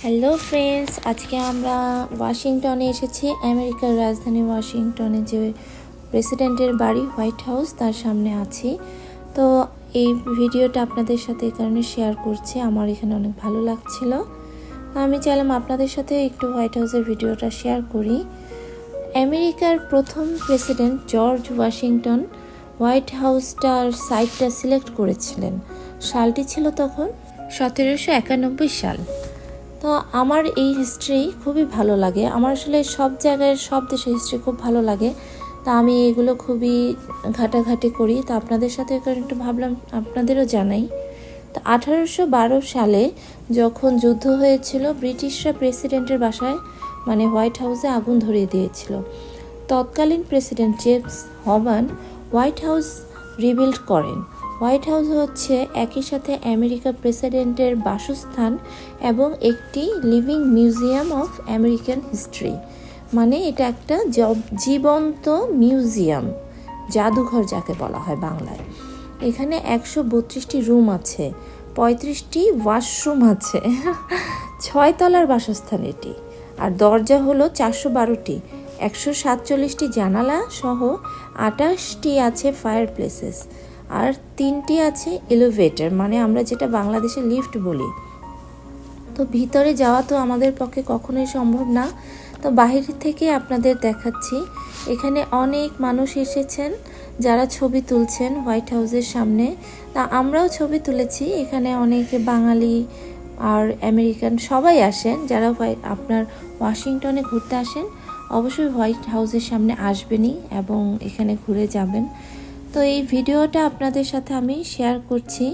Hello friends, আজকে আমরা ওয়াশিংটনে এসেছি। আমেরিকার রাজধানী ওয়াশিংটনে যে প্রেসিডেন্টের বাড়ি হোয়াইট হাউস, তার সামনে আছি। তো এই ভিডিওটা আপনাদের সাথে এই কারণে শেয়ার করছি, আমার এখানে অনেক ভালো লাগছিল। আমি চাইলাম আপনাদের সাথে একটু হোয়াইট হাউসের ভিডিওটা শেয়ার করি। আমেরিকার প্রথম প্রেসিডেন্ট জর্জ ওয়াশিংটন হোয়াইট হাউসটার সাইটটা সিলেক্ট করেছিলেন। সালটি ছিল তখন 1791 সাল। তো আমার এই হিস্ট্রি খুবই ভালো লাগে। আমার আসলে সব জায়গায় সব দেশের হিস্ট্রি খুব ভালো লাগে। তা আমি এগুলো খুবই ঘাটাঘাটি করি। তা আপনাদের সাথে একটু ভাবলাম আপনাদেরও জানাই। তো 1812 সালে যখন যুদ্ধ হয়েছিল, ব্রিটিশরা প্রেসিডেন্টের বাসায় মানে হোয়াইট হাউসে আগুন ধরিয়ে দিয়েছিল। তৎকালীন president James Hoban White House rebuild করেন। হোয়াইট হাউস হচ্ছে একই সাথে আমেরিকার প্রেসিডেন্টের বাসস্থান এবং একটি living museum of American history. মানে এটা একটা জীবন্ত মিউজিয়াম, জাদুঘর যাকে বলা হয় বাংলায়। এখানে 132টি রুম আছে, 35টি ওয়াশরুম আছে, 6 তলার বাসস্থান এটি। আর দরজা হলো 412টি, 147টি জানালা সহ 28টি আছে ফায়ার প্লেসেস, আর 3টি আছে এলিভেটর, মানে আমরা যেটা বাংলাদেশে লিফট বলি। তো ভিতরে যাওয়া তো আমাদের পক্ষে কখনোই সম্ভব না, তো বাহির থেকে আপনাদের দেখাচ্ছি। এখানে অনেক মানুষ এসেছেন যারা ছবি তুলছেন হোয়াইট হাউসের সামনে। তা আমরাও ছবি তুলেছি। এখানে অনেকে বাঙালি আর আমেরিকান সবাই আসেন। যারা আপনার ওয়াশিংটনে ঘুরতে আসেন অবশ্যই হোয়াইট হাউসের সামনে আসবেনই এবং এখানে ঘুরে যাবেন। তো এই ভিডিওটা আপনাদের সাথে আমি শেয়ার করছি।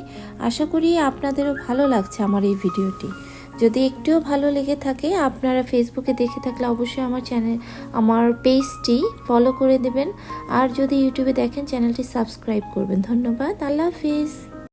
আশা করি আপনাদেরও ভালো লাগছে আমার এই ভিডিওটি। যদি একটুও ভালো লেগে থাকে, আপনারা ফেসবুকে দেখে থাকলে অবশ্যই আমার পেজটি ফলো করে দেবেন। আর যদি ইউটিউবে দেখেন চ্যানেলটি সাবস্ক্রাইব করবেন। ধন্যবাদ। আল্লাহ হাফিজ।